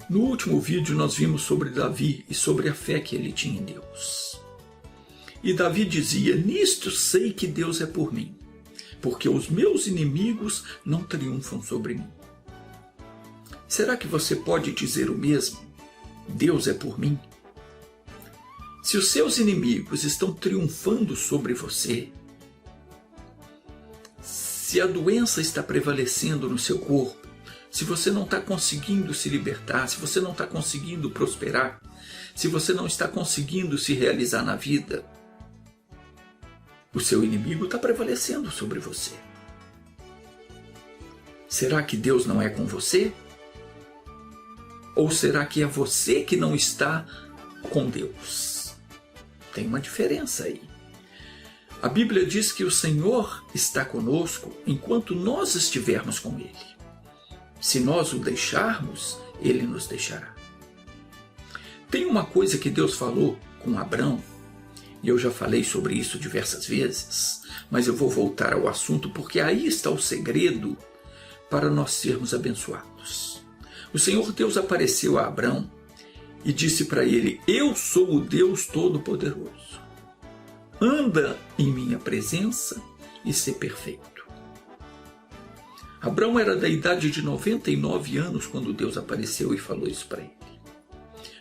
No último vídeo nós vimos sobre Davi e sobre a fé que ele tinha em Deus. E Davi dizia: nisto sei que Deus é por mim, porque os meus inimigos não triunfam sobre mim. Será que você pode dizer o mesmo? Deus é por mim? Se os seus inimigos estão triunfando sobre você, se a doença está prevalecendo no seu corpo, se você não está conseguindo se libertar, se você não está conseguindo prosperar, se você não está conseguindo se realizar na vida, o seu inimigo está prevalecendo sobre você. Será que Deus não é com você? Ou será que é você que não está com Deus? Tem uma diferença aí. A Bíblia diz que o Senhor está conosco enquanto nós estivermos com Ele. Se nós o deixarmos, Ele nos deixará. Tem uma coisa que Deus falou com Abrão, e eu já falei sobre isso diversas vezes, mas eu vou voltar ao assunto porque aí está o segredo para nós sermos abençoados. O Senhor Deus apareceu a Abrão e disse para ele: eu sou o Deus Todo-Poderoso. Anda em minha presença e sê perfeito. Abrão era da idade de 99 anos quando Deus apareceu e falou isso para ele.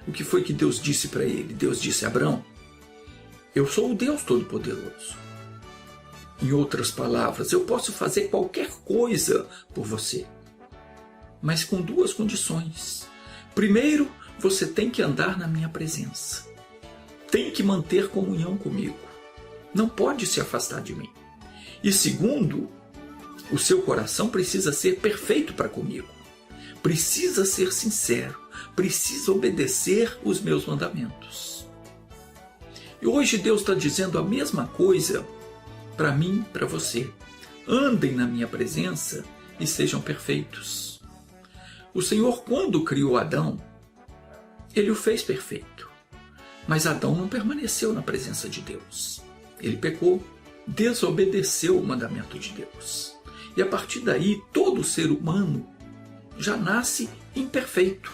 O que foi que Deus disse para ele? Deus disse: Abrão, eu sou o Deus Todo-Poderoso. Em outras palavras, eu posso fazer qualquer coisa por você, mas com duas condições. Primeiro, você tem que andar na minha presença. Tem que manter comunhão comigo. Não pode se afastar de mim. E segundo, o seu coração precisa ser perfeito para comigo. Precisa ser sincero. Precisa obedecer os meus mandamentos. E hoje Deus está dizendo a mesma coisa para mim, para você. Andem na minha presença e sejam perfeitos. O Senhor, quando criou Adão, Ele o fez perfeito. Mas Adão não permaneceu na presença de Deus. Ele pecou, desobedeceu o mandamento de Deus. E a partir daí, todo ser humano já nasce imperfeito.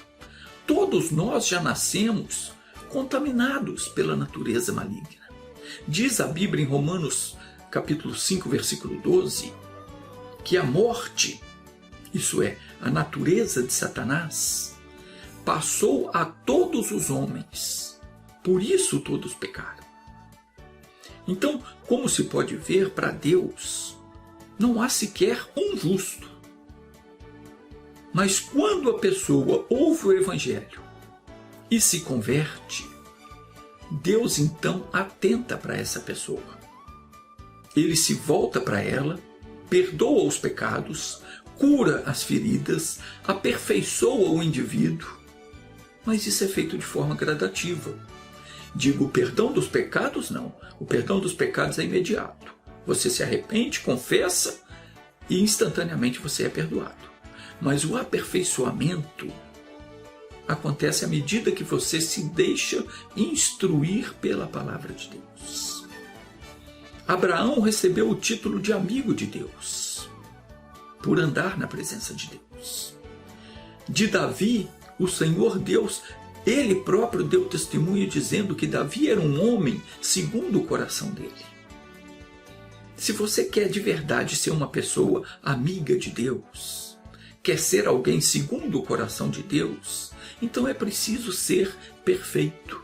Todos nós já nascemos contaminados pela natureza maligna. Diz a Bíblia em Romanos capítulo 5, versículo 12, que a morte, isso é, a natureza de Satanás, passou a todos os homens. Por isso todos pecaram. Então, como se pode ver, para Deus não há sequer um justo. Mas quando a pessoa ouve o Evangelho e se converte, Deus então atenta para essa pessoa. Ele se volta para ela, perdoa os pecados, cura as feridas, aperfeiçoa o indivíduo. Mas isso é feito de forma gradativa. Digo, o perdão dos pecados, não. O perdão dos pecados é imediato. Você se arrepende, confessa e instantaneamente você é perdoado. Mas o aperfeiçoamento acontece à medida que você se deixa instruir pela palavra de Deus. Abraão recebeu o título de amigo de Deus por andar na presença de Deus. De Davi, o Senhor Deus, Ele próprio deu testemunho dizendo que Davi era um homem segundo o coração dele. Se você quer de verdade ser uma pessoa amiga de Deus, quer ser alguém segundo o coração de Deus, então é preciso ser perfeito.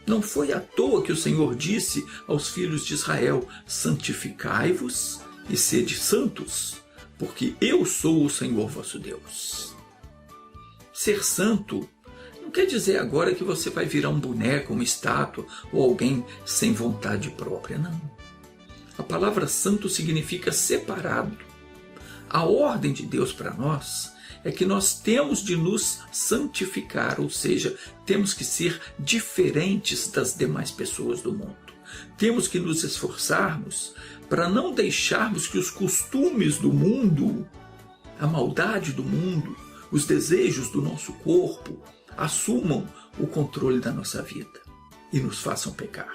Não foi à toa que o Senhor disse aos filhos de Israel: santificai-vos e sede santos, porque eu sou o Senhor vosso Deus. Ser santo não quer dizer agora que você vai virar um boneco, uma estátua ou alguém sem vontade própria, não. A palavra santo significa separado. A ordem de Deus para nós é que nós temos de nos santificar, ou seja, temos que ser diferentes das demais pessoas do mundo. Temos que nos esforçarmos para não deixarmos que os costumes do mundo, a maldade do mundo, os desejos do nosso corpo assumam o controle da nossa vida e nos façam pecar.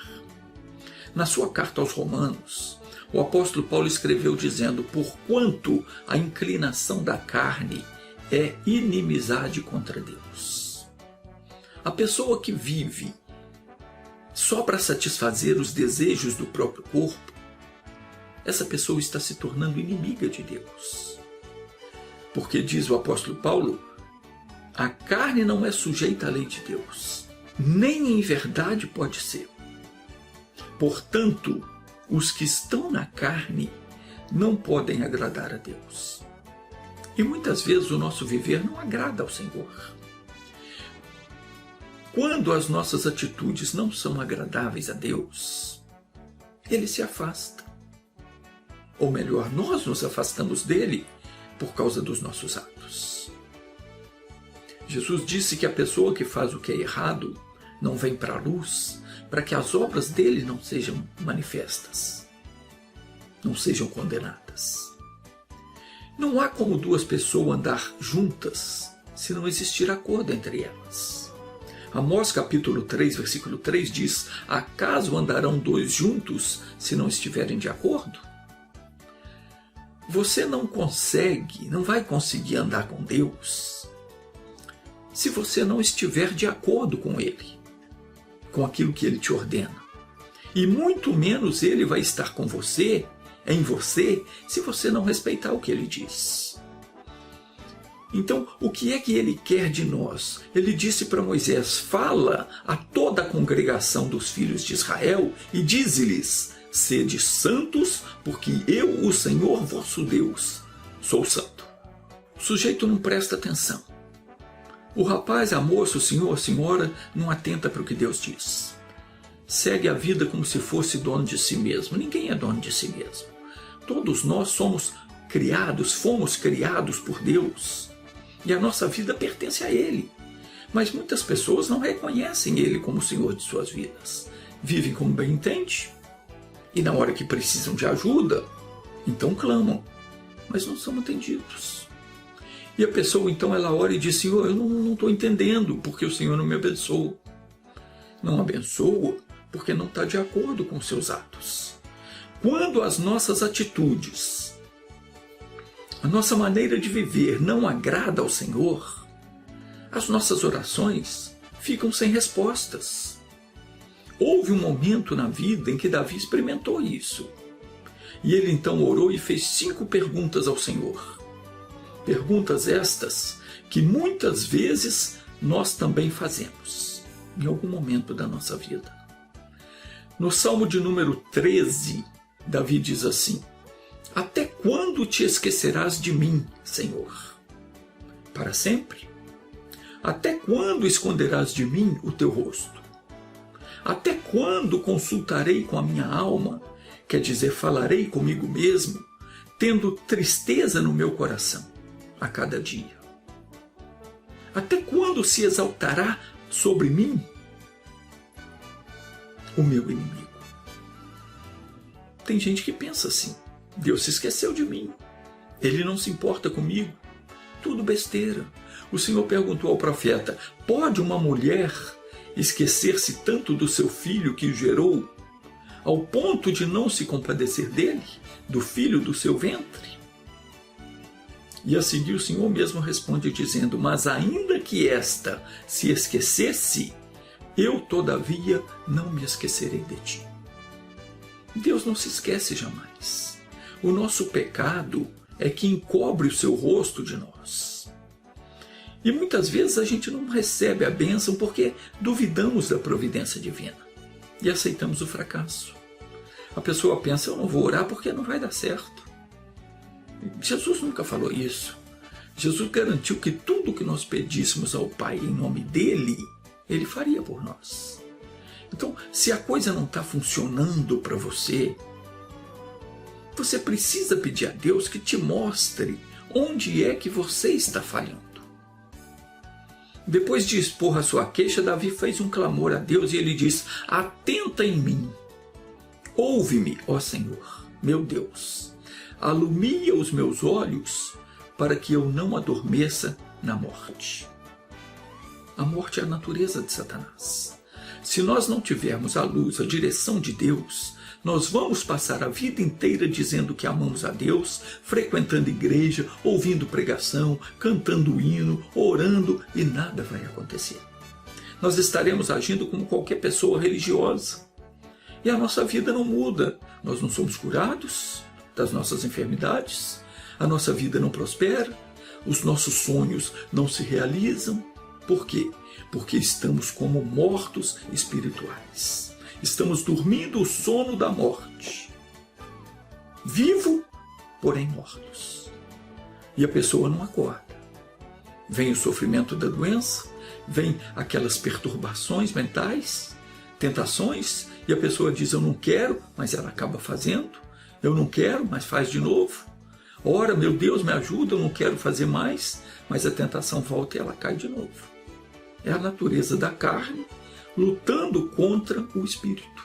Na sua carta aos Romanos, O apóstolo Paulo escreveu dizendo: porquanto a inclinação da carne é inimizade contra Deus. A pessoa que vive só para satisfazer os desejos do próprio corpo, essa pessoa está se tornando inimiga de Deus. Porque diz o apóstolo Paulo, a carne não é sujeita à lei de Deus, nem em verdade pode ser. Portanto, os que estão na carne não podem agradar a Deus. E muitas vezes o nosso viver não agrada ao Senhor. Quando as nossas atitudes não são agradáveis a Deus, Ele se afasta. Ou melhor, nós nos afastamos dele por causa dos nossos atos. Jesus disse que a pessoa que faz o que é errado não vem para a luz, para que as obras dele não sejam manifestas, não sejam condenadas. Não há como duas pessoas andar juntas se não existir acordo entre elas. Amós capítulo 3, versículo 3 diz: acaso andarão dois juntos se não estiverem de acordo? Você não vai conseguir andar com Deus se você não estiver de acordo com Ele, com aquilo que Ele te ordena. E muito menos Ele vai estar com você, em você, se você não respeitar o que Ele diz. Então, o que é que Ele quer de nós? Ele disse para Moisés: fala a toda a congregação dos filhos de Israel e dize-lhes: sede santos, porque eu, o Senhor vosso Deus, sou santo. O sujeito não presta atenção. O rapaz, a moça, o senhor, a senhora não atenta para o que Deus diz. Segue a vida como se fosse dono de si mesmo. Ninguém é dono de si mesmo. Todos nós fomos criados por Deus. E a nossa vida pertence a Ele. Mas muitas pessoas não reconhecem Ele como o Senhor de suas vidas. Vivem como bem entende. E na hora que precisam de ajuda, então clamam. Mas não são atendidos. E a pessoa então ela ora e diz: Senhor, eu não estou entendendo porque o Senhor não me abençoa. Não abençoa porque não está de acordo com os seus atos. Quando as nossas atitudes, a nossa maneira de viver não agrada ao Senhor, as nossas orações ficam sem respostas. Houve um momento na vida em que Davi experimentou isso. E ele então orou e fez 5 perguntas ao Senhor. Perguntas estas que muitas vezes nós também fazemos, em algum momento da nossa vida. No Salmo de número 13, Davi diz assim: até quando te esquecerás de mim, Senhor? Para sempre? Até quando esconderás de mim o teu rosto? Até quando consultarei com a minha alma, quer dizer, falarei comigo mesmo, tendo tristeza no meu coração a cada dia? Até quando se exaltará sobre mim o meu inimigo? Tem gente que pensa assim: Deus se esqueceu de mim, Ele não se importa comigo, tudo besteira. O Senhor perguntou ao profeta: pode uma mulher esquecer-se tanto do seu filho que o gerou, ao ponto de não se compadecer dele, do filho do seu ventre? E a seguir o Senhor mesmo responde dizendo: mas ainda que esta se esquecesse, eu todavia não me esquecerei de ti. Deus não se esquece jamais. O nosso pecado é que encobre o seu rosto de nós. E muitas vezes a gente não recebe a bênção porque duvidamos da providência divina e aceitamos o fracasso. A pessoa pensa: eu não vou orar porque não vai dar certo. Jesus nunca falou isso. Jesus garantiu que tudo que nós pedíssemos ao Pai em nome dele, Ele faria por nós. Então, se a coisa não está funcionando para você, você precisa pedir a Deus que te mostre onde é que você está falhando. Depois de expor a sua queixa, Davi fez um clamor a Deus e ele diz: atenta em mim, ouve-me, ó Senhor, meu Deus. Alumia os meus olhos para que eu não adormeça na morte. A morte é a natureza de Satanás. Se nós não tivermos a luz, a direção de Deus, Nós vamos passar a vida inteira dizendo que amamos a Deus, frequentando igreja, ouvindo pregação, cantando hino, orando, e nada vai acontecer. Nós estaremos agindo como qualquer pessoa religiosa. E a nossa vida não muda. Nós não somos curados das nossas enfermidades, a nossa vida não prospera, os nossos sonhos não se realizam. Por quê? Porque estamos como mortos espirituais. Estamos dormindo o sono da morte. Vivo, porém mortos. E a pessoa não acorda. Vem o sofrimento da doença, vem aquelas perturbações mentais, tentações, e a pessoa diz: eu não quero, mas ela acaba fazendo. Eu não quero, mas faz de novo. Ora, meu Deus, me ajuda, eu não quero fazer mais, mas a tentação volta e ela cai de novo. É a natureza da carne lutando contra o espírito.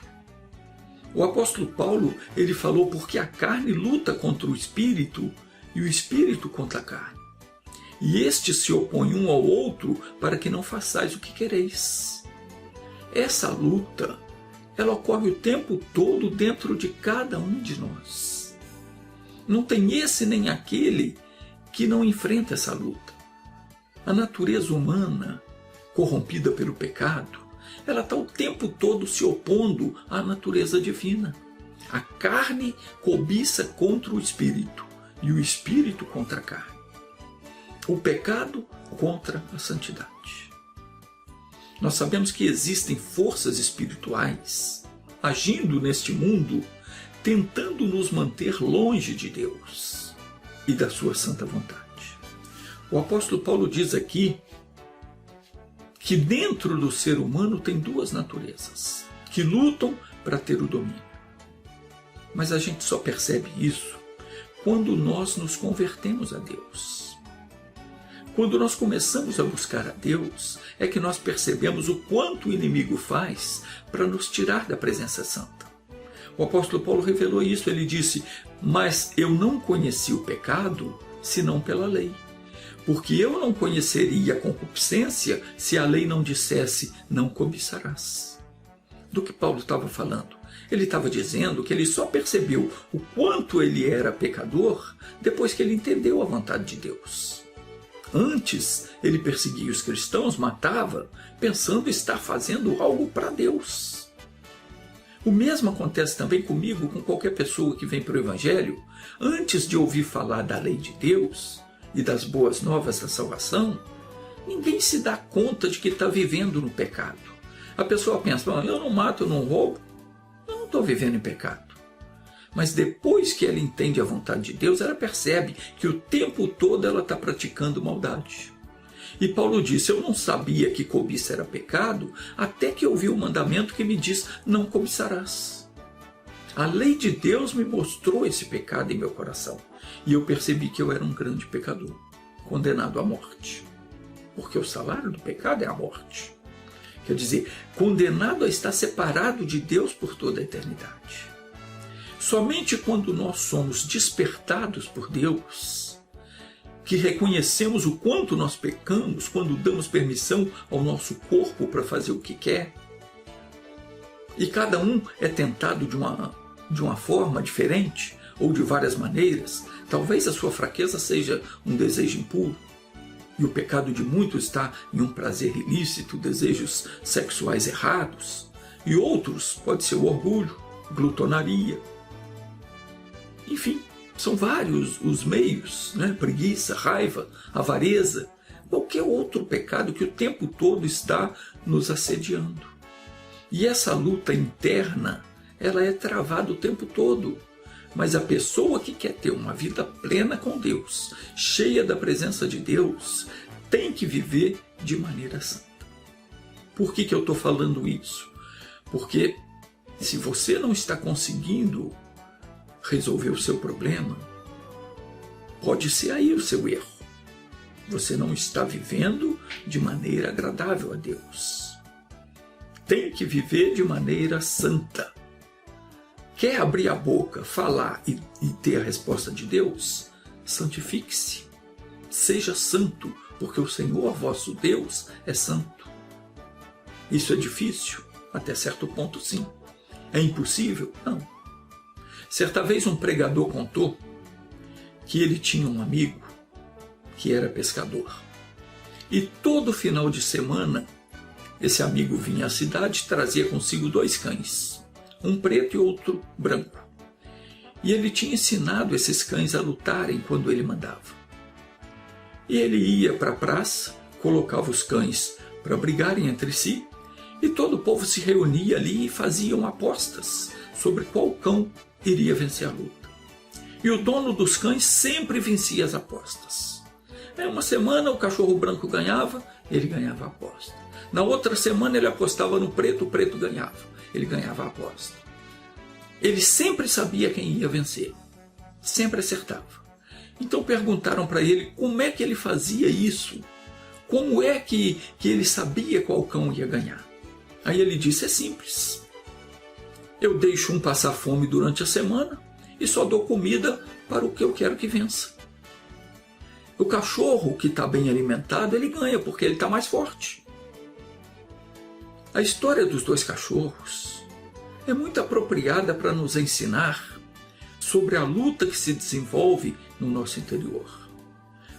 O apóstolo Paulo, ele falou: porque a carne luta contra o espírito e o espírito contra a carne. E estes se opõem um ao outro para que não façais o que quereis. Essa luta, ela ocorre o tempo todo dentro de cada um de nós. Não tem esse nem aquele que não enfrenta essa luta. A natureza humana, corrompida pelo pecado, ela está o tempo todo se opondo à natureza divina. A carne cobiça contra o espírito e o espírito contra a carne. O pecado contra a santidade. Nós sabemos que existem forças espirituais agindo neste mundo, tentando nos manter longe de Deus e da sua santa vontade. O apóstolo Paulo diz aqui que dentro do ser humano tem duas naturezas que lutam para ter o domínio. Mas a gente só percebe isso quando nós nos convertemos a Deus. Quando nós começamos a buscar a Deus, é que nós percebemos o quanto o inimigo faz para nos tirar da presença santa. O apóstolo Paulo revelou isso, ele disse: mas eu não conheci o pecado senão pela lei. Porque eu não conheceria a concupiscência se a lei não dissesse: não cobiçarás. Do que Paulo estava falando? Ele estava dizendo que ele só percebeu o quanto ele era pecador depois que ele entendeu a vontade de Deus. Antes, ele perseguia os cristãos, matava, pensando estar fazendo algo para Deus. O mesmo acontece também comigo, com qualquer pessoa que vem para o Evangelho, antes de ouvir falar da lei de Deus e das boas novas da salvação, ninguém se dá conta de que está vivendo no pecado. A pessoa pensa: eu não mato, eu não roubo, eu não estou vivendo em pecado. Mas depois que ela entende a vontade de Deus, ela percebe que o tempo todo ela está praticando maldade. E Paulo disse: eu não sabia que cobiça era pecado, até que eu vi o mandamento que me diz: não cobiçarás. A lei de Deus me mostrou esse pecado em meu coração. E eu percebi que eu era um grande pecador, condenado à morte. Porque o salário do pecado é a morte. Quer dizer, condenado a estar separado de Deus por toda a eternidade. Somente quando nós somos despertados por Deus, que reconhecemos o quanto nós pecamos, quando damos permissão ao nosso corpo para fazer o que quer, e cada um é tentado de uma forma diferente, ou de várias maneiras. Talvez a sua fraqueza seja um desejo impuro, e o pecado de muitos está em um prazer ilícito, desejos sexuais errados, e outros pode ser o orgulho, glutonaria. Enfim, são vários os meios, né? Preguiça, raiva, avareza, qualquer outro pecado que o tempo todo está nos assediando. E essa luta interna, ela é travada o tempo todo. Mas a pessoa que quer ter uma vida plena com Deus, cheia da presença de Deus, tem que viver de maneira santa. Por que eu estou falando isso? Porque se você não está conseguindo resolver o seu problema, pode ser aí o seu erro. Você não está vivendo de maneira agradável a Deus. Tem que viver de maneira santa. Quer abrir a boca, falar e ter a resposta de Deus? Santifique-se. Seja santo, porque o Senhor vosso Deus é santo. Isso é difícil? Até certo ponto, sim. É impossível? Não. Certa vez um pregador contou que ele tinha um amigo que era pescador. E todo final de semana, esse amigo vinha à cidade e trazia consigo 2 cães, um preto e outro branco. E ele tinha ensinado esses cães a lutarem quando ele mandava. E ele ia para a praça, colocava os cães para brigarem entre si, e todo o povo se reunia ali e faziam apostas sobre qual cão iria vencer a luta. E o dono dos cães sempre vencia as apostas. Em uma semana o cachorro branco ganhava, ele ganhava a aposta. Na outra semana ele apostava no preto, o preto ganhava, ele ganhava a aposta. Ele sempre sabia quem ia vencer, sempre acertava. Então perguntaram para ele como é que ele fazia isso, como é que ele sabia qual cão ia ganhar. Aí ele disse: é simples, eu deixo um passar fome durante a semana e só dou comida para o que eu quero que vença. O cachorro que está bem alimentado, ele ganha porque ele está mais forte. A história dos 2 cachorros é muito apropriada para nos ensinar sobre a luta que se desenvolve no nosso interior.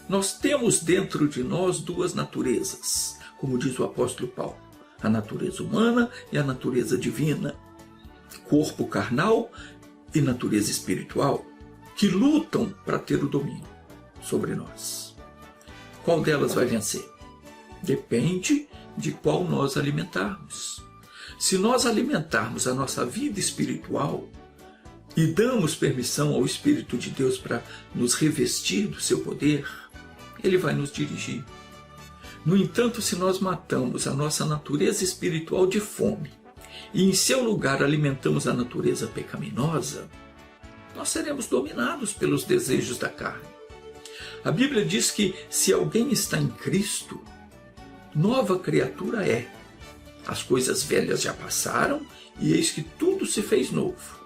Nós temos dentro de nós 2 naturezas, como diz o apóstolo Paulo, a natureza humana e a natureza divina, corpo carnal e natureza espiritual, que lutam para ter o domínio sobre nós. Qual delas vai vencer? Depende de qual nós alimentarmos. Se nós alimentarmos a nossa vida espiritual e damos permissão ao Espírito de Deus para nos revestir do seu poder, ele vai nos dirigir. No entanto, se nós matamos a nossa natureza espiritual de fome e em seu lugar alimentamos a natureza pecaminosa, nós seremos dominados pelos desejos da carne. A Bíblia diz que se alguém está em Cristo, nova criatura é. As coisas velhas já passaram e eis que tudo se fez novo.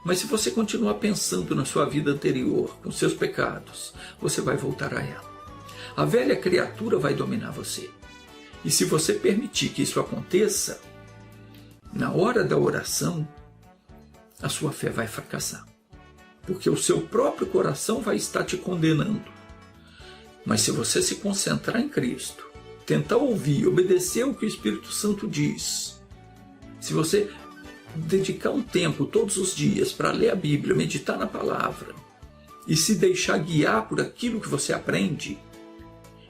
Mas se você continuar pensando na sua vida anterior, com seus pecados, você vai voltar a ela. A velha criatura vai dominar você. E se você permitir que isso aconteça, na hora da oração, a sua fé vai fracassar. Porque o seu próprio coração vai estar te condenando. Mas se você se concentrar em Cristo, tentar ouvir, obedecer o que o Espírito Santo diz, se você dedicar um tempo todos os dias para ler a Bíblia, meditar na palavra e se deixar guiar por aquilo que você aprende,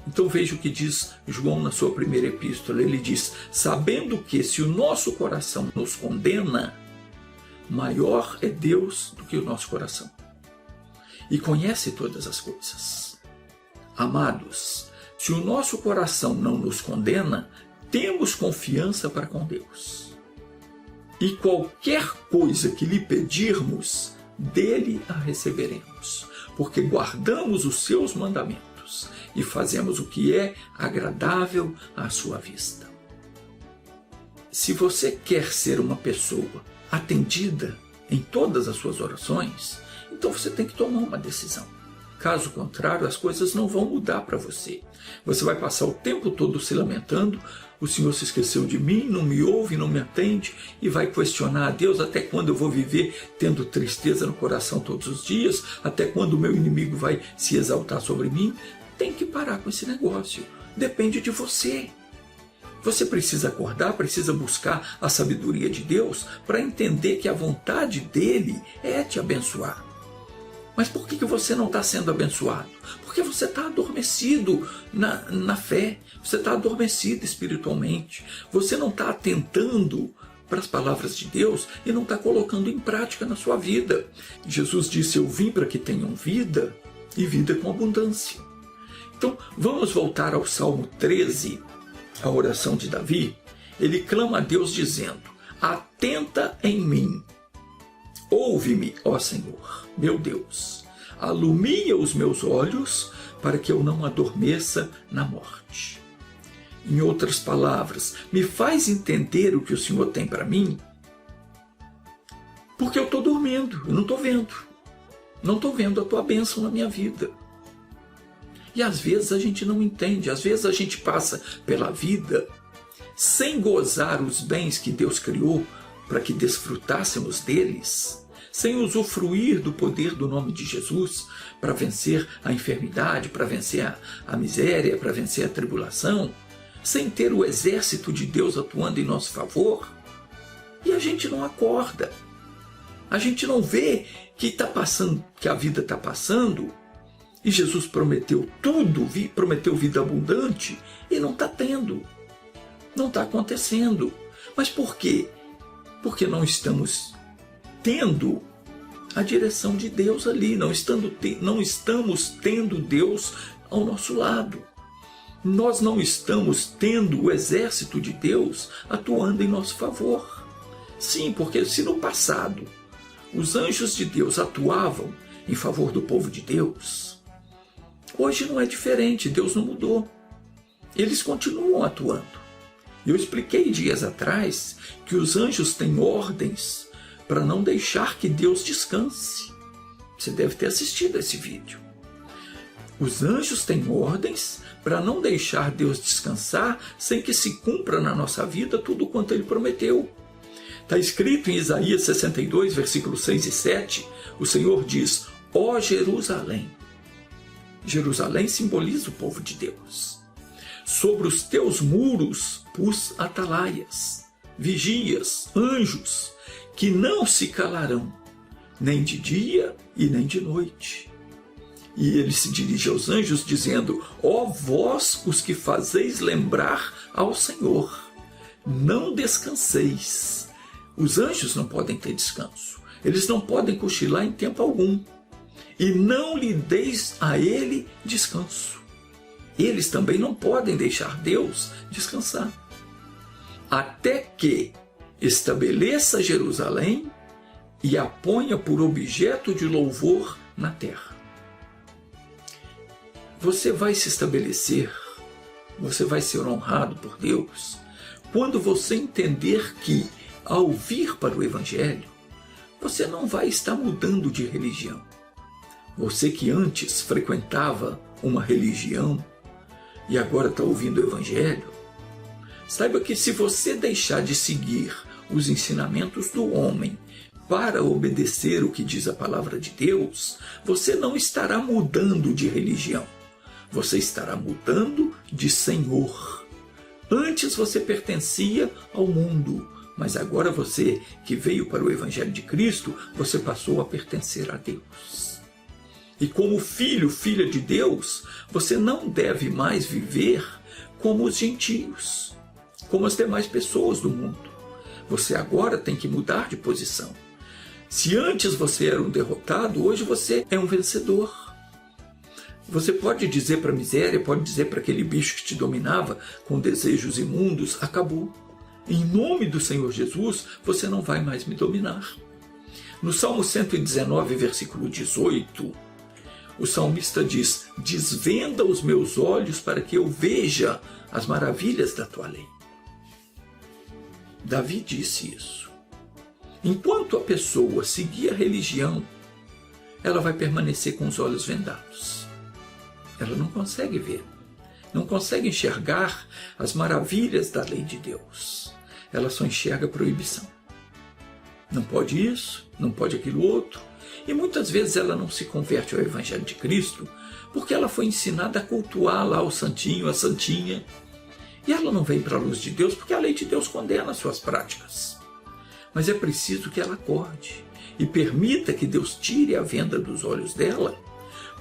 então veja o que diz João na sua primeira epístola. Ele diz: sabendo que se o nosso coração nos condena, maior é Deus do que o nosso coração e conhece todas as coisas. Amados, se o nosso coração não nos condena, temos confiança para com Deus. E qualquer coisa que lhe pedirmos, dele a receberemos, porque guardamos os seus mandamentos e fazemos o que é agradável à sua vista. Se você quer ser uma pessoa atendida em todas as suas orações, então você tem que tomar uma decisão. Caso contrário, as coisas não vão mudar para você. Você vai passar o tempo todo se lamentando: o Senhor se esqueceu de mim, não me ouve, não me atende, e vai questionar a Deus: até quando eu vou viver tendo tristeza no coração todos os dias? Até quando o meu inimigo vai se exaltar sobre mim? Tem que parar com esse negócio. Depende de você. Você precisa acordar, precisa buscar a sabedoria de Deus para entender que a vontade dele é te abençoar. Mas por que você não está sendo abençoado? Porque você está adormecido na fé, você está adormecido espiritualmente, você não está atentando para as palavras de Deus e não está colocando em prática na sua vida. Jesus disse: eu vim para que tenham vida e vida com abundância. Então vamos voltar ao Salmo 13, a oração de Davi. Ele clama a Deus dizendo: atenta em mim, ouve-me, ó Senhor, meu Deus, alumia os meus olhos para que eu não adormeça na morte. Em outras palavras, me faz entender o que o Senhor tem para mim, porque eu estou dormindo, eu não estou vendo. Não estou vendo a tua bênção na minha vida. E às vezes a gente não entende, às vezes a gente passa pela vida sem gozar os bens que Deus criou para que desfrutássemos deles, sem usufruir do poder do nome de Jesus para vencer a enfermidade, para vencer a miséria, para vencer a tribulação, sem ter o exército de Deus atuando em nosso favor, e a gente não acorda. A gente não vê que a vida está passando, e Jesus prometeu tudo, prometeu vida abundante, e não está tendo. Não está acontecendo. Mas por quê? Porque não estamos tendo a direção de Deus ali, não estamos tendo Deus ao nosso lado. Nós não estamos tendo o exército de Deus atuando em nosso favor. Sim, porque se no passado os anjos de Deus atuavam em favor do povo de Deus, hoje não é diferente, Deus não mudou. Eles continuam atuando. Eu expliquei dias atrás que os anjos têm ordens para não deixar que Deus descanse. Você deve ter assistido esse vídeo. Os anjos têm ordens para não deixar Deus descansar sem que se cumpra na nossa vida tudo quanto Ele prometeu. Está escrito em Isaías 62, versículos 6 e 7, o Senhor diz: ó Jerusalém. Jerusalém simboliza o povo de Deus. Sobre os teus muros pus atalaias, vigias, anjos, que não se calarão, nem de dia e nem de noite. E ele se dirige aos anjos dizendo: ó vós os que fazeis lembrar ao Senhor, não descanseis. Os anjos não podem ter descanso, eles não podem cochilar em tempo algum, e não lhe deis a ele descanso. Eles também não podem deixar Deus descansar, até que estabeleça Jerusalém e a ponha por objeto de louvor na terra. Você vai se estabelecer, você vai ser honrado por Deus, quando você entender que, ao vir para o Evangelho, você não vai estar mudando de religião. Você que antes frequentava uma religião e agora está ouvindo o Evangelho, saiba que se você deixar de seguir os ensinamentos do homem para obedecer o que diz a palavra de Deus, você não estará mudando de religião. Você estará mudando de Senhor. Antes você pertencia ao mundo, mas agora você que veio para o Evangelho de Cristo, você passou a pertencer a Deus. E como filho, filha de Deus, você não deve mais viver como os gentios, como as demais pessoas do mundo. Você agora tem que mudar de posição. Se antes você era um derrotado, hoje você é um vencedor. Você pode dizer para a miséria, pode dizer para aquele bicho que te dominava com desejos imundos: acabou. Em nome do Senhor Jesus, você não vai mais me dominar. No Salmo 119, versículo 18, o salmista diz: desvenda os meus olhos para que eu veja as maravilhas da tua lei. Davi disse isso. Enquanto a pessoa seguir a religião, ela vai permanecer com os olhos vendados. Ela não consegue ver, não consegue enxergar as maravilhas da lei de Deus. Ela só enxerga a proibição. Não pode isso, não pode aquilo outro. E muitas vezes ela não se converte ao Evangelho de Cristo porque ela foi ensinada a cultuar lá o santinho, a santinha. E ela não vem para a luz de Deus porque a lei de Deus condena as suas práticas. Mas é preciso que ela acorde e permita que Deus tire a venda dos olhos dela.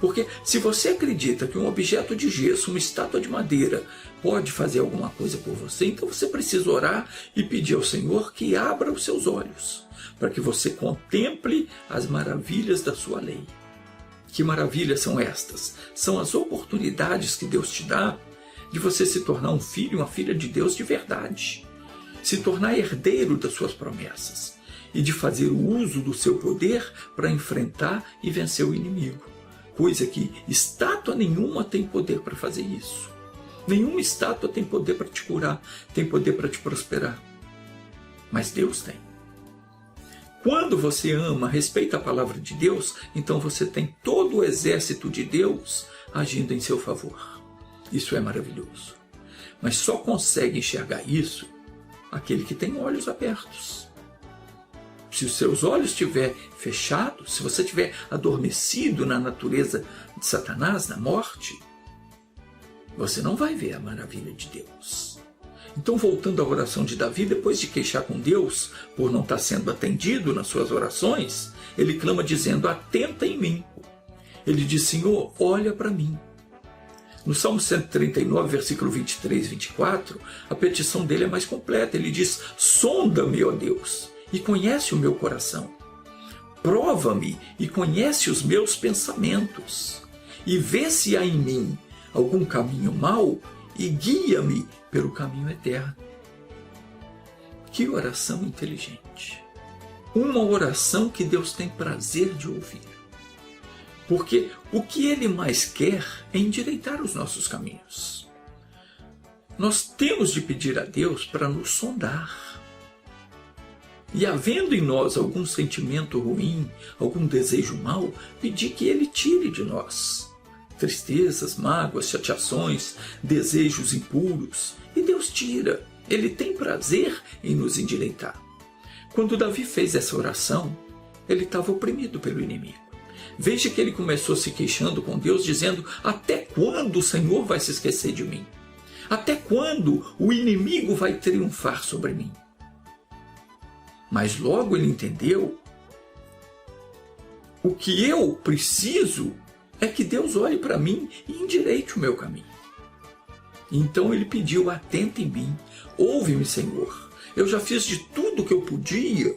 Porque se você acredita que um objeto de gesso, uma estátua de madeira, pode fazer alguma coisa por você, então você precisa orar e pedir ao Senhor que abra os seus olhos, para que você contemple as maravilhas da sua lei. Que maravilhas são estas? São as oportunidades que Deus te dá de você se tornar um filho, uma filha de Deus de verdade, se tornar herdeiro das suas promessas e de fazer o uso do seu poder para enfrentar e vencer o inimigo. Coisa que estátua nenhuma tem poder para fazer isso. Nenhuma estátua tem poder para te curar, tem poder para te prosperar. Mas Deus tem. Quando você ama, respeita a palavra de Deus, então você tem todo o exército de Deus agindo em seu favor. Isso é maravilhoso. Mas só consegue enxergar isso aquele que tem olhos abertos. Se os seus olhos estiverem fechados, se você estiver adormecido na natureza de Satanás, na morte, você não vai ver a maravilha de Deus. Então, voltando à oração de Davi, depois de queixar com Deus por não estar sendo atendido nas suas orações, ele clama dizendo: atenta em mim. Ele diz: Senhor, olha para mim. No Salmo 139, versículo 23 e 24, a petição dele é mais completa. Ele diz: sonda-me, ó Deus, e conhece o meu coração. Prova-me e conhece os meus pensamentos. E vê se há em mim algum caminho mau e guia-me pelo caminho eterno. Que oração inteligente. Uma oração que Deus tem prazer de ouvir. Porque o que Ele mais quer é endireitar os nossos caminhos. Nós temos de pedir a Deus para nos sondar. E havendo em nós algum sentimento ruim, algum desejo mau, pedir que Ele tire de nós tristezas, mágoas, chateações, desejos impuros. E Deus tira. Ele tem prazer em nos endireitar. Quando Davi fez essa oração, ele estava oprimido pelo inimigo. Veja que ele começou se queixando com Deus, dizendo: até quando o Senhor vai se esquecer de mim? Até quando o inimigo vai triunfar sobre mim? Mas logo ele entendeu: o que eu preciso é que Deus olhe para mim e endireite o meu caminho. Então ele pediu: atenta em mim, ouve-me, Senhor. Eu já fiz de tudo o que eu podia,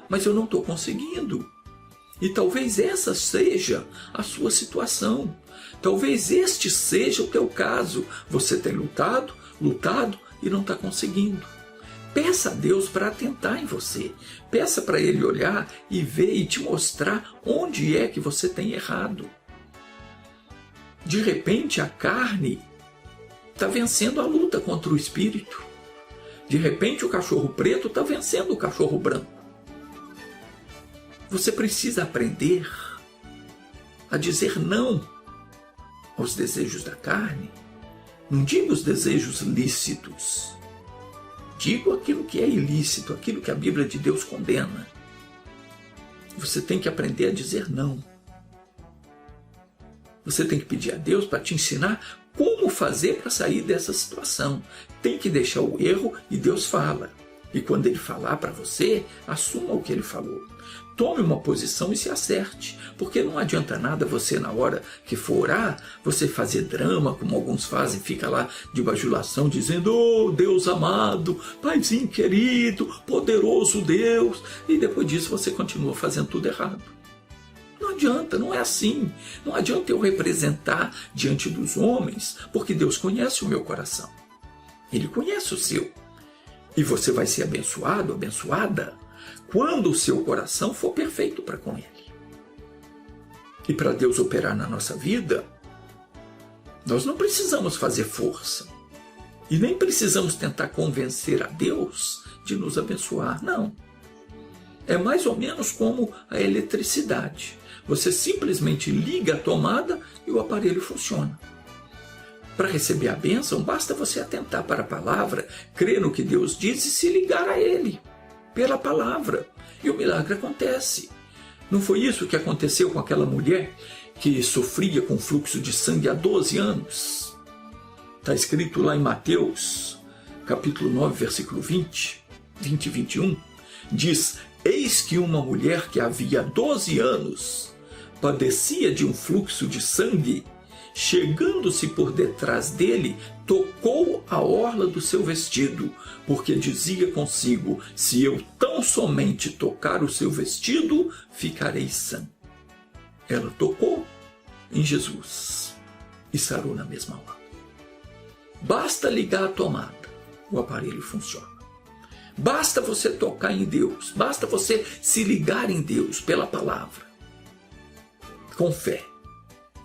mas eu não estou conseguindo. E talvez essa seja a sua situação. Talvez este seja o teu caso. Você tem lutado e não está conseguindo. Peça a Deus para atentar em você. Peça para Ele olhar e ver e te mostrar onde é que você tem errado. De repente a carne está vencendo a luta contra o espírito. De repente o cachorro preto está vencendo o cachorro branco. Você precisa aprender a dizer não aos desejos da carne. Não digo os desejos lícitos. Digo aquilo que é ilícito, aquilo que a Bíblia de Deus condena. Você tem que aprender a dizer não. Você tem que pedir a Deus para te ensinar como fazer para sair dessa situação. Tem que deixar o erro e Deus fala. E quando Ele falar para você, assuma o que Ele falou. Tome uma posição e se acerte. Porque não adianta nada você, na hora que for orar, você fazer drama, como alguns fazem, fica lá de bajulação, dizendo: oh, Deus amado, Paizinho querido, poderoso Deus. E depois disso você continua fazendo tudo errado. Não adianta, não é assim. Não adianta eu representar diante dos homens, porque Deus conhece o meu coração. Ele conhece o seu. E você vai ser abençoado, abençoada, quando o seu coração for perfeito para com Ele. E para Deus operar na nossa vida, nós não precisamos fazer força. E nem precisamos tentar convencer a Deus de nos abençoar, não. É mais ou menos como a eletricidade. Você simplesmente liga a tomada e o aparelho funciona. Para receber a bênção, basta você atentar para a palavra, crer no que Deus diz e se ligar a Ele, pela palavra. E o milagre acontece. Não foi isso que aconteceu com aquela mulher que sofria com fluxo de sangue há 12 anos? Está escrito lá em Mateus, capítulo 9, versículo 20 e 21. Diz: eis que uma mulher que havia 12 anos padecia de um fluxo de sangue, chegando-se por detrás dele, tocou a orla do seu vestido, porque dizia consigo: se eu tão somente tocar o seu vestido, ficarei sã. Ela tocou em Jesus e sarou na mesma hora. Basta ligar a tomada, o aparelho funciona. Basta você tocar em Deus, basta você se ligar em Deus pela palavra, com fé.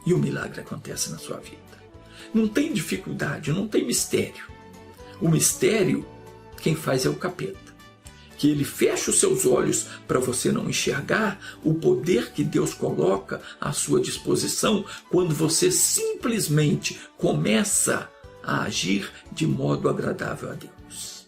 E o milagre acontece na sua vida. Não tem dificuldade, não tem mistério. O mistério, quem faz é o capeta. Que ele fecha os seus olhos para você não enxergar o poder que Deus coloca à sua disposição quando você simplesmente começa a agir de modo agradável a Deus.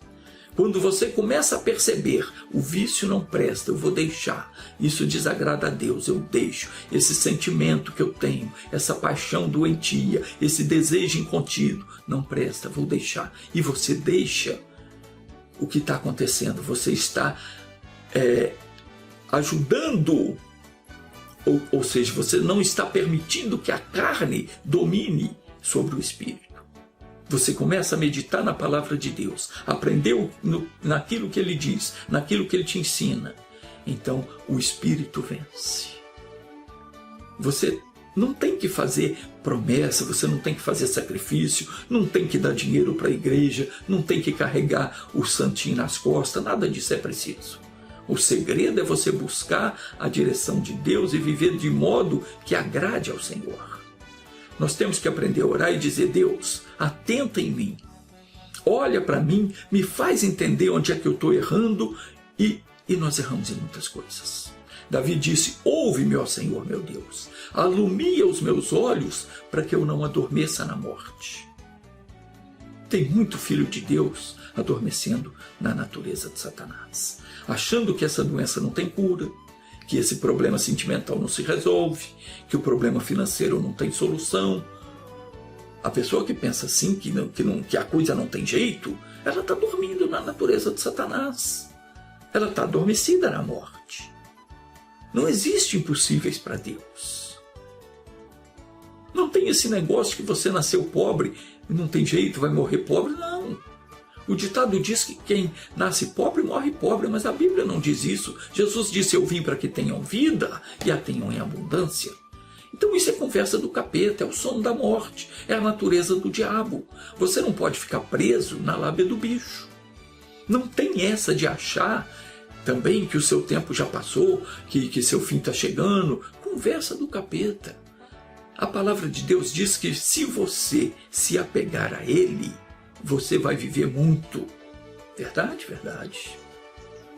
Quando você começa a perceber, o vício não presta, eu vou deixar, isso desagrada a Deus, eu deixo. Esse sentimento que eu tenho, essa paixão doentia, esse desejo incontido, não presta, vou deixar. E você deixa, o que está acontecendo? Você está ajudando, ou seja, você não está permitindo que a carne domine sobre o espírito. Você começa a meditar na palavra de Deus, aprendeu naquilo que ele diz, naquilo que ele te ensina. Então o espírito vence. Você não tem que fazer promessa, você não tem que fazer sacrifício, não tem que dar dinheiro para a igreja, não tem que carregar o santinho nas costas, nada disso é preciso. O segredo é você buscar a direção de Deus e viver de modo que agrade ao Senhor. Nós temos que aprender a orar e dizer: Deus, atenta em mim, olha para mim, me faz entender onde é que eu estou errando, e nós erramos em muitas coisas. Davi disse: ouve-me, ó Senhor meu Deus, alumia os meus olhos para que eu não adormeça na morte. Tem muito filho de Deus adormecendo na natureza de Satanás, achando que essa doença não tem cura, que esse problema sentimental não se resolve, que o problema financeiro não tem solução. A pessoa que pensa assim, que a coisa não tem jeito, ela está dormindo na natureza de Satanás. Ela está adormecida na morte. Não existe impossíveis para Deus. Não tem esse negócio que você nasceu pobre e não tem jeito, vai morrer pobre. Não. O ditado diz que quem nasce pobre morre pobre, mas a Bíblia não diz isso. Jesus disse: eu vim para que tenham vida e a tenham em abundância. Então isso é conversa do capeta, é o sono da morte, é a natureza do diabo. Você não pode ficar preso na lábia do bicho. Não tem essa de achar também que o seu tempo já passou, que seu fim está chegando. Conversa do capeta. A palavra de Deus diz que se você se apegar a Ele, você vai viver muito. Verdade? Verdade.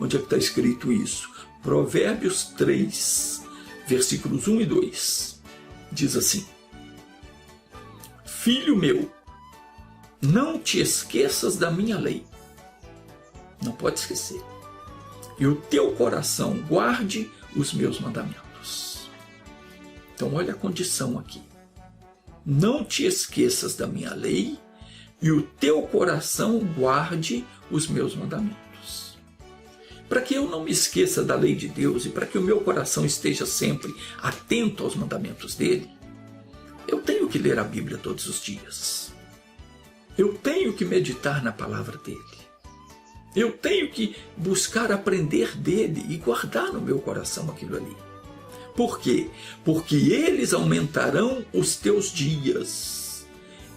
Onde é que está escrito isso? Provérbios 3, versículos 1 e 2. Diz assim: filho meu, não te esqueças da minha lei. Não pode esquecer. E o teu coração guarde os meus mandamentos. Então olha a condição aqui. Não te esqueças da minha lei, e o teu coração guarde os meus mandamentos. Para que eu não me esqueça da lei de Deus e para que o meu coração esteja sempre atento aos mandamentos dele, eu tenho que ler a Bíblia todos os dias. Eu tenho que meditar na palavra dele. Eu tenho que buscar aprender dele e guardar no meu coração aquilo ali. Por quê? Porque eles aumentarão os teus dias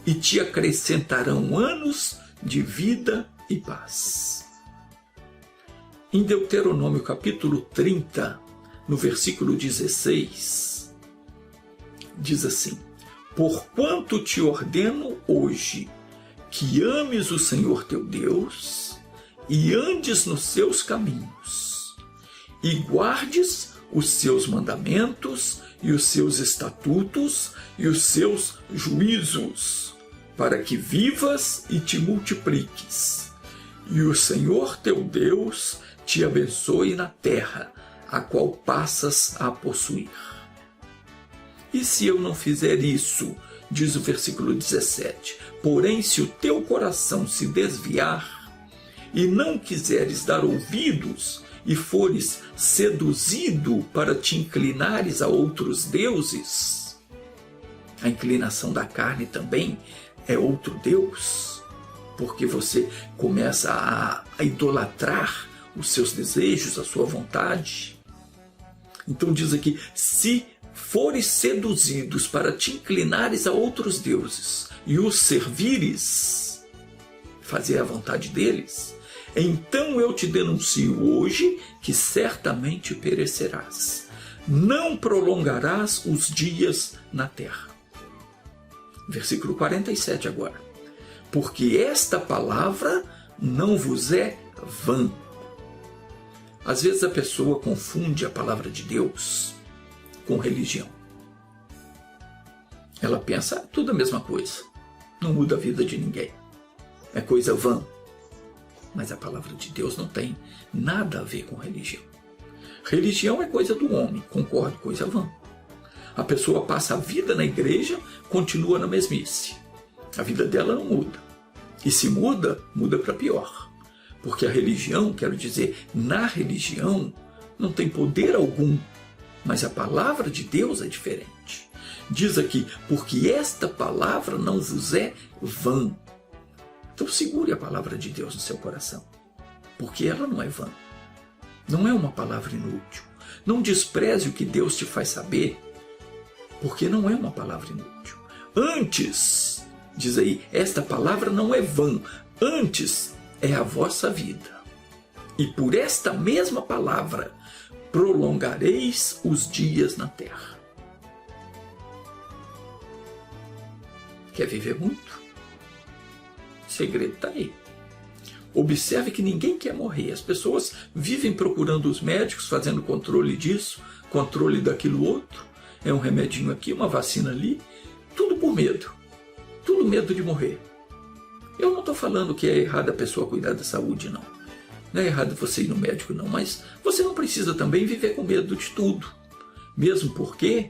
e te acrescentarão anos de vida e paz. Em Deuteronômio capítulo 30, no versículo 16, diz assim: porquanto te ordeno hoje que ames o Senhor teu Deus e andes nos seus caminhos e guardes os seus mandamentos e os seus estatutos e os seus juízos, para que vivas e te multipliques, e o Senhor teu Deus te abençoe na terra, a qual passas a possuir. E se eu não fizer isso, diz o versículo 17, porém se o teu coração se desviar, e não quiseres dar ouvidos, e fores seduzido para te inclinares a outros deuses, a inclinação da carne também é outro Deus, porque você começa a idolatrar os seus desejos, a sua vontade. Então diz aqui: se fores seduzidos para te inclinares a outros deuses e os servires, fazer a vontade deles, então eu te denuncio hoje que certamente perecerás. Não prolongarás os dias na terra. Versículo 47 agora. Porque esta palavra não vos é vã. Às vezes a pessoa confunde a palavra de Deus com religião. Ela pensa, tudo a mesma coisa. Não muda a vida de ninguém. É coisa vã. Mas a palavra de Deus não tem nada a ver com religião. Religião é coisa do homem, concordo, coisa vã. A pessoa passa a vida na igreja, continua na mesmice. A vida dela não muda. E se muda, muda para pior. Porque a religião, quero dizer, na religião, não tem poder algum. Mas a palavra de Deus é diferente. Diz aqui, porque esta palavra não vos é vã. Então segure a palavra de Deus no seu coração. Porque ela não é vã. Não é uma palavra inútil. Não despreze o que Deus te faz saber. Porque não é uma palavra inútil. Antes, diz aí, esta palavra não é vã. Antes é a vossa vida. E por esta mesma palavra prolongareis os dias na terra. Quer viver muito? O segredo está aí. Observe que ninguém quer morrer. As pessoas vivem procurando os médicos, fazendo controle disso, controle daquilo outro. É um remedinho aqui, uma vacina ali. Tudo por medo. Tudo medo de morrer. Eu não estou falando que é errado a pessoa cuidar da saúde, não. Não é errado você ir no médico, não. Mas você não precisa também viver com medo de tudo. Mesmo porque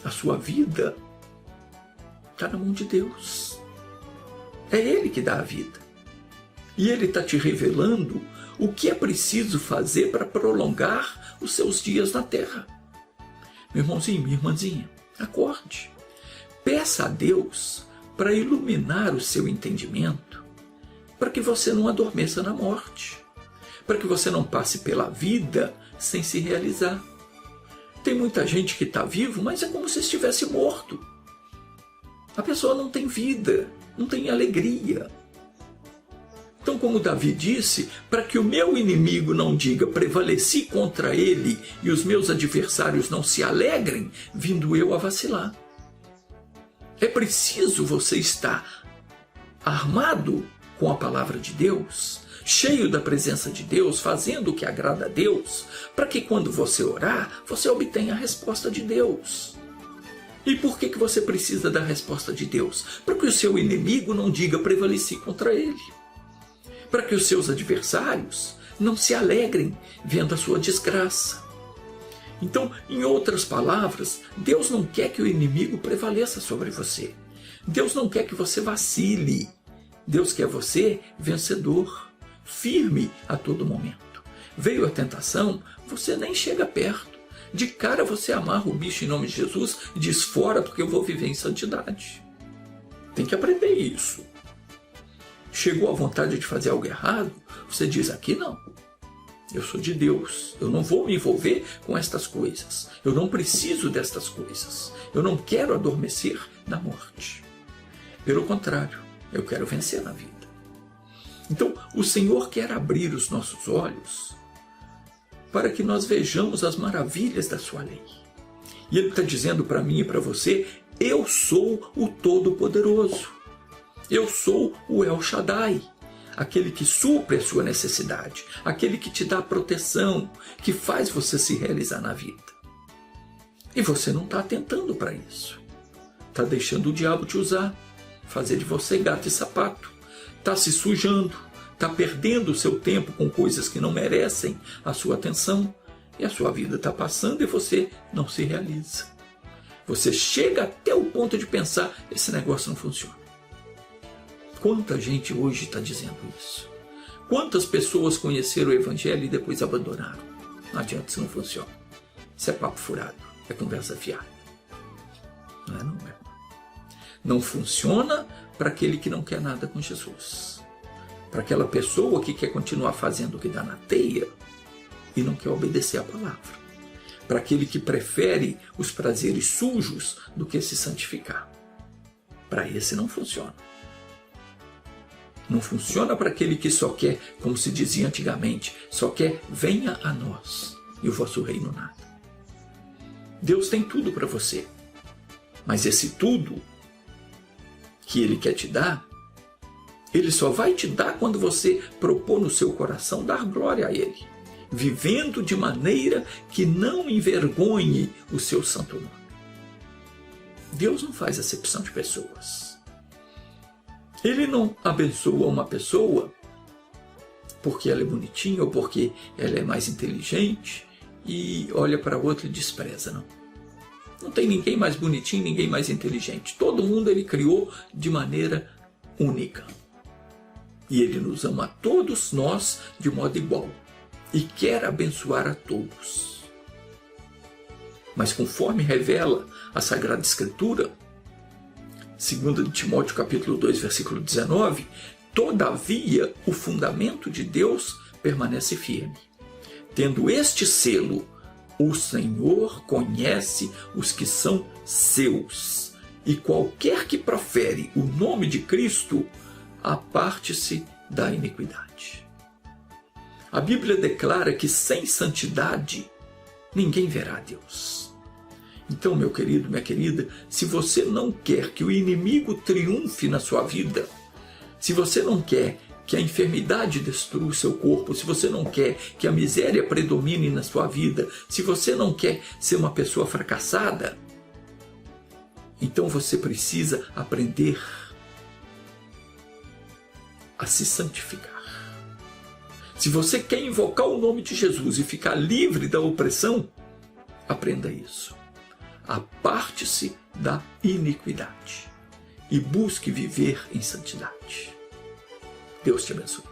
a sua vida está na mão de Deus. É Ele que dá a vida. E Ele está te revelando o que é preciso fazer para prolongar os seus dias na terra. Meu irmãozinho, minha irmãzinha, acorde. Peça a Deus para iluminar o seu entendimento, para que você não adormeça na morte, para que você não passe pela vida sem se realizar. Tem muita gente que está vivo, mas é como se estivesse morto. A pessoa não tem vida, não tem alegria. Então, como Davi disse, para que o meu inimigo não diga prevaleci contra ele e os meus adversários não se alegrem, vindo eu a vacilar. É preciso você estar armado com a palavra de Deus, cheio da presença de Deus, fazendo o que agrada a Deus, para que quando você orar, você obtenha a resposta de Deus. E por que você precisa da resposta de Deus? Para que o seu inimigo não diga prevaleci contra ele. Para que os seus adversários não se alegrem vendo a sua desgraça. Então, em outras palavras, Deus não quer que o inimigo prevaleça sobre você. Deus não quer que você vacile. Deus quer você vencedor, firme a todo momento. Veio a tentação, você nem chega perto. De cara você amarra o bicho em nome de Jesus e diz fora porque eu vou viver em santidade. Tem que aprender isso. Chegou a vontade de fazer algo errado, você diz aqui não. Eu sou de Deus, eu não vou me envolver com estas coisas. Eu não preciso destas coisas. Eu não quero adormecer na morte. Pelo contrário, eu quero vencer na vida. Então, o Senhor quer abrir os nossos olhos para que nós vejamos as maravilhas da sua lei. E Ele está dizendo para mim e para você, eu sou o Todo-Poderoso. Eu sou o El Shaddai, aquele que supre a sua necessidade, aquele que te dá proteção, que faz você se realizar na vida. E você não está atentando para isso. Está deixando o diabo te usar, fazer de você gato e sapato. Está se sujando, está perdendo o seu tempo com coisas que não merecem a sua atenção. E a sua vida está passando e você não se realiza. Você chega até o ponto de pensar, esse negócio não funciona. Quanta gente hoje está dizendo isso? Quantas pessoas conheceram o Evangelho e depois abandonaram? Não adianta, isso não funciona. Isso é papo furado, é conversa fiada. Não é, não é? Não funciona para aquele que não quer nada com Jesus. Para aquela pessoa que quer continuar fazendo o que dá na teia e não quer obedecer a palavra. Para aquele que prefere os prazeres sujos do que se santificar. Para esse não funciona. Não funciona para aquele que só quer, como se dizia antigamente, só quer venha a nós e o vosso reino nada. Deus tem tudo para você, mas esse tudo que Ele quer te dar, Ele só vai te dar quando você propor no seu coração dar glória a Ele, vivendo de maneira que não envergonhe o seu santo nome. Deus não faz acepção de pessoas. Ele não abençoa uma pessoa porque ela é bonitinha ou porque ela é mais inteligente e olha para outra e despreza, não. Não tem ninguém mais bonitinho, ninguém mais inteligente. Todo mundo ele criou de maneira única. E ele nos ama a todos nós de modo igual e quer abençoar a todos. Mas conforme revela a Sagrada Escritura, 2 Timóteo capítulo 2, versículo 19, todavia o fundamento de Deus permanece firme. Tendo este selo, o Senhor conhece os que são seus, e qualquer que profere o nome de Cristo, aparte-se da iniquidade. A Bíblia declara que sem santidade ninguém verá a Deus. Então, meu querido, minha querida, se você não quer que o inimigo triunfe na sua vida, se você não quer que a enfermidade destrua o seu corpo, se você não quer que a miséria predomine na sua vida, se você não quer ser uma pessoa fracassada, então você precisa aprender a se santificar. Se você quer invocar o nome de Jesus e ficar livre da opressão, aprenda isso. Aparte-se da iniquidade e busque viver em santidade. Deus te abençoe.